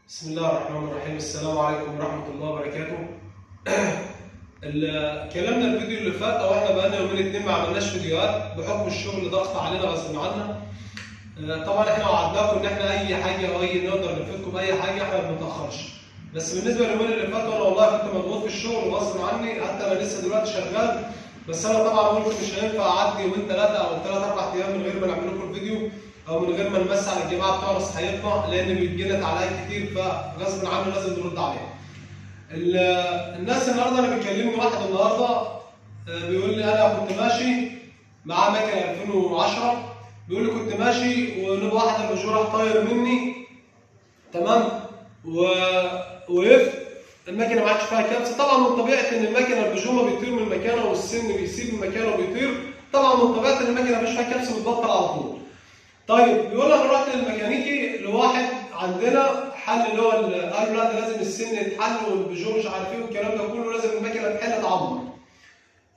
بسم الله الرحمن الرحيم. السلام عليكم ورحمة الله وبركاته. كلامنا الفيديو اللي فات او احنا بقالنا يومين اتنين ما عملناش فيديوهات بحكم الشغل ضغط علينا غصب عنا. طبعا احنا وعدناكم ان احنا اي حاجه او اي نقدر نفيدكم باي حاجه احنا ما بنتاخرش. بس بالنسبه لليومين اللي فاتوا انا والله كنت مضغوط في الشغل غصب عني، حتى انا لسه دلوقتي شغال. بس انا طبعا قلت مش هينفع اعدي يومين ثلاثه او ثلاث اربع ايام من غير ما نعمل لكم الفيديو او من غير ما نمسي على الجماعه بتوع صحيتنا، لان بيجينا تعليقات كتير فغصب عننا لازم نرد عليها. الناس النهارده انا بيكلمني واحد النهارده بيقول لي انا كنت ماشي معاه مكنه 2010، بيقول لي كنت ماشي ونبقى واحد الباجو راح طاير مني، تمام، وقفت المكنه ما عادش فيها كبس. طبعا من طبيعه ان المكنه الباجو ما بيطير من مكانه والسن بيسيب المكانه وبيطير، طبعا من طبيعه ان المكنه ما فيش فيها كبس بتبطل على طول. طيب بيقول لك رحت للميكانيكي لواحد عندنا حل اللي هو قال له لا ده لازم السن يتحل والبيجو مش عارف ايه والكلام ده كله، لازم المكنه تحل تعمر.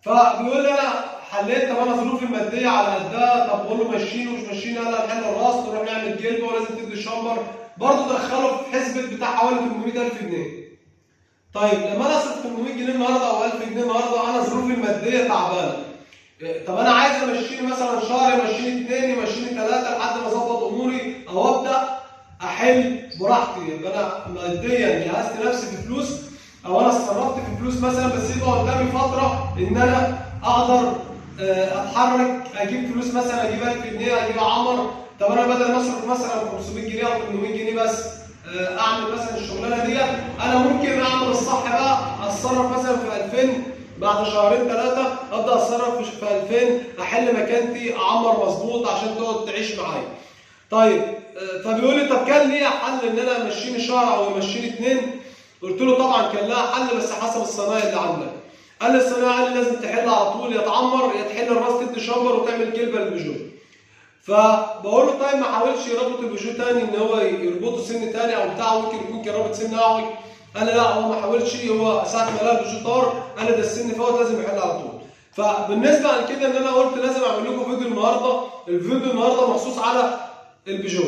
فبيقول لي انا حليت، طب انا ظروفي الماديه على قدها، طب بقول له ماشيين ومش ماشيين، قال هنحل الراس نروح نعمل جلبه ولازم تدي شمبر، برضه دخله في حسبه بتاع حوالي 800,000 جنيه. طيب لما انا اصرف 800 جنيه النهارده او 1000 جنيه النهارده انا ظروفي الماديه تعبانه، طب انا عايز امشيني مثلا شهر، يمشيني اثنين، يمشيني ثلاثه لحد ما اظبط اموري او ابدا احل براحتي، يبقى انا ماديا جهزت نفسي في فلوس او انا اتصرفت في فلوس مثلا، بس يبقى قدامي فتره ان انا اقدر اتحرك اجيب فلوس، مثلا اجيب 1000 جنيه اجيب عمر. طب انا بدل ما اصرف مثلا 500 جنيه او 800 جنيه بس اعمل مثلا الشغلانه ديت، انا ممكن اعمل الصح بقى اتصرف مثلا في 2000 بعد شهرين ثلاثه ابدا اتصرف في 2000 احل مكانتي اعمر مظبوط عشان تقعد تعيش معايا. طيب فبيقول لي طب كان ليها حل ان انا امشيني شهر او امشيني اثنين؟ قلت له طبعا كان لها حل بس حسب الصنايعي اللي عندك. قال لي الصنايعي قال لي لازم تحل على طول، يا تعمر يا تحل الراس تدي شمبر وتعمل جلبه للبيجو. فبقول له طيب ما حاولش يربط البيجو تاني ان هو يربطه سن تاني او بتاع، ممكن يكون كان رابط سن اعوج. قال لي لا هو ما حاولش، هو ساعه ما لقى البيجو طار قال لي ده السن فوت لازم يحل على طول. فبالنسبه لكده ان انا قلت لازم اعمل لكم فيديو النهارده، الفيديو النهارده مخصوص على البيجو.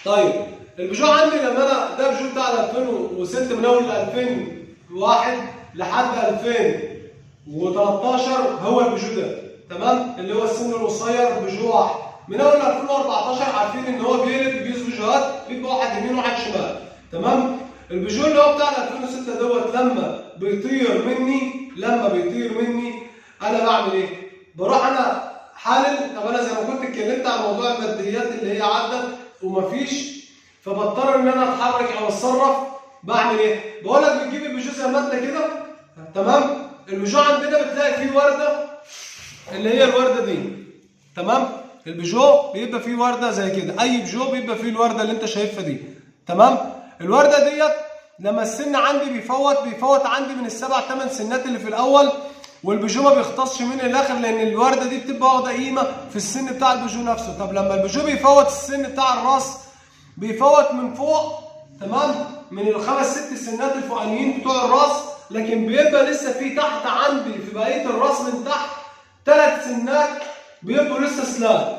طيب البيجو عندي لما انا ده بيجو بتاع 2006 من اول 2001 لحد 2013 هو البيجو ده، تمام، اللي هو السن القصير بيجو واحد. من اول 2014 عارفين ان هو بيجيب بيجوهات بيبقى واحد يمين وواحد شمال، تمام. البيجو اللي هو بتاع 2006 دوت لما بيطير مني انا بعمل ايه؟ بروح انا حالل، طب انا زي ما كنت اتكلمت عن موضوع الماديات اللي هي عدت ومفيش، فبضطر ان انا اتحرك او اتصرف. بعمل ايه؟ بقول لك بتجيب البيجو زي ما انت كده، تمام. البيجو عندنا بتلاقي فيه ورده اللي هي الورده دي، تمام. البيجو بيبقى فيه ورده زي كده، اي بيجو بيبقى فيه الورده اللي انت شايفها دي، تمام. الورده ديت لما السن عندي بيفوت عندي من السبع ثمان سنات اللي في الاول، والبيجو ما بيختصش من الاخر لان الورده دي بتبقى واخده قيمه في السن بتاع البيجو نفسه. طب لما البيجو بيفوت السن بتاع الراس بيفوت من فوق، تمام، من الخمس ست سنات الفوقانيين بتوع الراس، لكن بيبقى لسه في تحت عندي في بقيه الراس من تحت 3 سنات بيبقوا لسه سلام.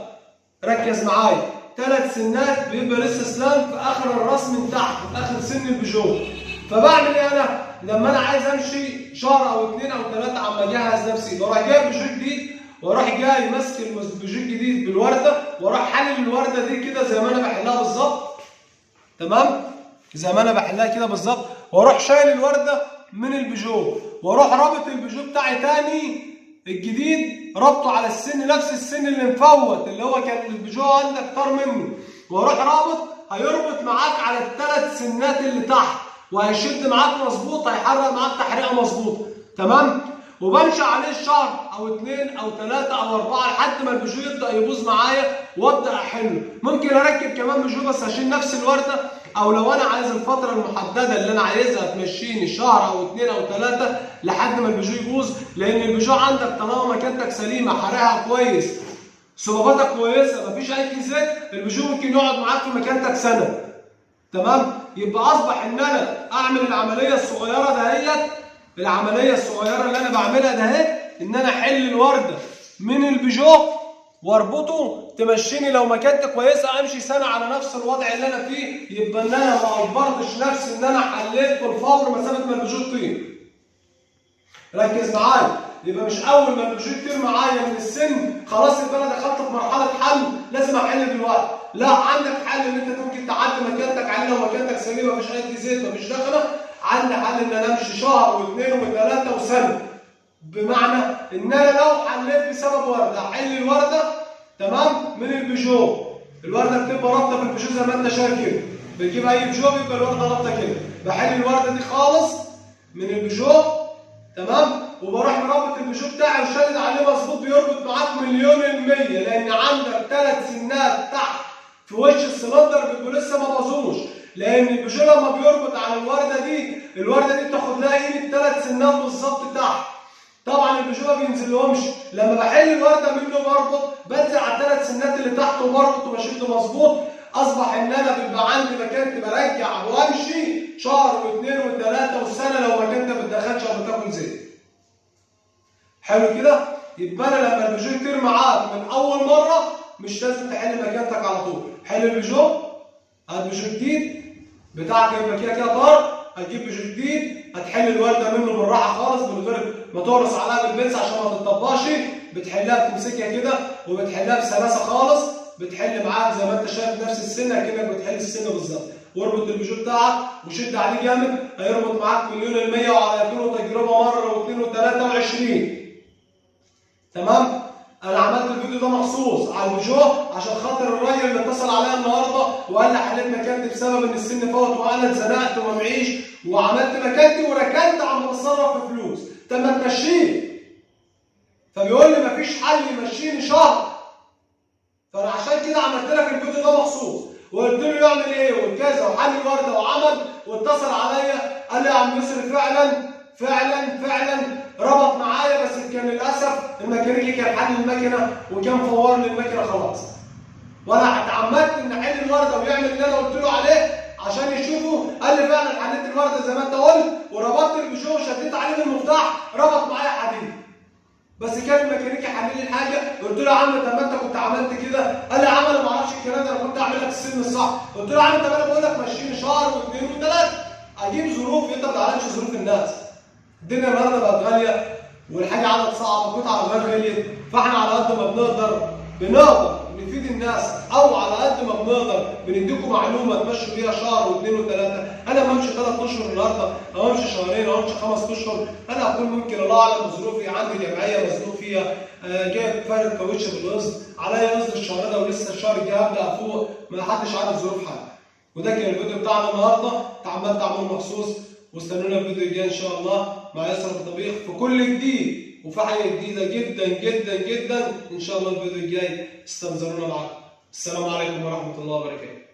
ركز معايا، 3 سنات بيبقى لسه سلام في اخر الراس من تحت في اخر سن البيجو. فبعمل ايه انا؟ لما انا عايز امشي شهر او 2 او 3 عم اجهز نفسي، بروح جايب بيجو جديد واروح جاي ماسك البيجو الجديد بالورده واروح حلل الورده دي كده زي ما انا بحلها بالظبط، تمام، زي ما انا بحلها كده بالظبط، واروح شايل الورده من البيجو واروح رابط البيجو بتاعي تاني الجديد ربطه على السن نفس السن اللي مفوت اللي هو كان البيجو عندك طار منه، واروح رابط هيربط معاك على ال3 سنات اللي تحت وهيشد معاك مظبوط، هيحرق معاك تحريقه مظبوطه، تمام. وبمشي عليه شهر او 2 او 3 او 4 لحد ما البيجو يبدا يبوظ معايا وابدا احله. ممكن اركب كمان بيجو بس اشيل نفس الورده، او لو انا عايز الفتره المحدده اللي انا عايزها تمشيني شهر او 2 او 3 لحد ما البيجو يبوظ، لان البيجو عندك طالما مكانتك سليمه حرقها كويس صباباتك كويسه مفيش اي زيت، البيجو ممكن يقعد معاك في مكانتك سنه، تمام. يبقى اصبح ان انا اعمل العمليه الصغيره دهيت، العمليه الصغيره اللي انا بعملها ده اهي، ان انا احل الورده من البيجو واربطه تمشيني لو مكانتي كويسه امشي سنه على نفس الوضع اللي انا فيه، يبقى ان انا ما اجبرتش نفسي ان انا حليت في الفور مسافه ما البيجو تطير. ركز معايا، يبقى مش اول ما البيجو يطير معايا من السن خلاص يبقى انا دخلت في مرحله حل لازم احل دلوقتي. لا، عندك حل ان انت ممكن تعدي مكانتك عليه لو مكانتك سليمه مفيش اي زيت مفيش دخنه. عندي حل ان انا امشي شهر واثنين وثلاثه وسنه. بمعنى ان انا لو حليت بسبب ورده احل الورده تمام من البيجو. الورده بتبقى رابطه في البيجو زي ما انت شايف كده، بتجيب اي بيجو بيبقى الورده رابطه كده، بحل الورده دي خالص من البيجو تمام، وبروح مربط البيجو بتاعي وشادد عليه مظبوط بيربط معاك 100%، لان عندك 3 سنات تحت في وش السلندر بيبقوا لسه ما باظوش، لان البيجو لما بيربط على الورده دي بتاخد لها قيمه 3 سنات بالظبط تحت. طبعا البيجو ما بينزلهمش، لما بحل الورده منه بربط بنزل على ال3 سنات اللي تحت وبربط وبشد مظبوط. اصبح ان انا بيبقى عندي مكانتي برجع وامشي شهر واثنين وثلاثه وسنه لو مكانتي ما بتدخلش او بتاكل زيت. حلو كده؟ يبقى انا لما البيجو يطير معاك من اول مره مش لازم تحل مكانتك على طول. حل البيجو، هات بيجو جديد بتاعك يبقى كده طار، هتجيب بيجو جديد هتحل الورده منه بالراحه خالص من غير ما تقرص عليها بالبنس عشان ما تتطبقش، بتحلها بتمسكها كده وبتحلها بسلاسه خالص، بتحل معاك زي ما انت شايف نفس السنه كأنك بتحل السنه بالظبط. واربط البيجو بتاعك وشد عليه جامد هيربط معاك 100% وعلى يكون تجربه مره واثنين وثلاثه و20. تمام؟ انا عملت الفيديو ده مخصوص على البيجو عشان خاطر الراجل اللي اتصل عليا النهارده وقال لي حليت مكانتي بسبب ان السن فوت وانا اتزنقت وما معيش وعملت مكانتي وركنت عم بتصرف في فلوس. طب ما تمشيني. فبيقول لي مفيش حل يمشيني شهر. فانا عشان كده عملت لك الفيديو ده مخصوص وقلت له يعمل ايه وكذا وحل الورده وعمل واتصل عليا قال لي يا عم يسري فعلا ربط معايا، بس كان للاسف الميكانيكي كان حل المكنه وكان فور لي المكنه خلاص. وانا اتعمدت ان احل الورده ويعمل اللي انا قلت له عليه عشان يشوفوا. قال لي فعلا حليت الورده زي ما انت قلت وربطت البيجو وشديت عليه بالمفتاح ربط معايا حديد. بس كان الميكانيكي حل لي الحاجه قلت له يا عم طب ما انت كنت عملت كده. قال لي يا عم انا ما اعرفش الكلام ده، انا كنت اعمل لك السن الصح. قلت له يا عم طب انا بقول لك مشيني شهر واثنين وثلاثه اجيب ظروف انت ما تعرفش ظروف الناس. الدنيا النهارده بقت غاليه والحاجه عادت صعبه، قطع الغيار غليت، فاحنا على قد ما بنقدر نفيد الناس او على قد ما بنقدر بنديكم معلومه تمشوا بيها شهر واثنين وثلاثه. انا ما امشي 3 اشهر النهارده او امشي شهرين او امشي 5 اشهر، انا اكون ممكن الله اعلم ظروفي عندي جمعيه مزنوق فيها، جايب فارق كاوتش بالقسط، عليا قسط الشهر ده ولسه الشهر الجاي هبدا افوق، ما حدش عارف ظروف حد. وده كان الفيديو بتاعنا النهارده، اتعمدت اعمله مخصوص، واستنونا الفيديو الجاي ان شاء الله مع يسرا الطبيخ في كل جديد وفي حاجه جديده جدا جدا جدا ان شاء الله. الفيديو الجاي استنظرونا معاكم. السلام عليكم ورحمه الله وبركاته.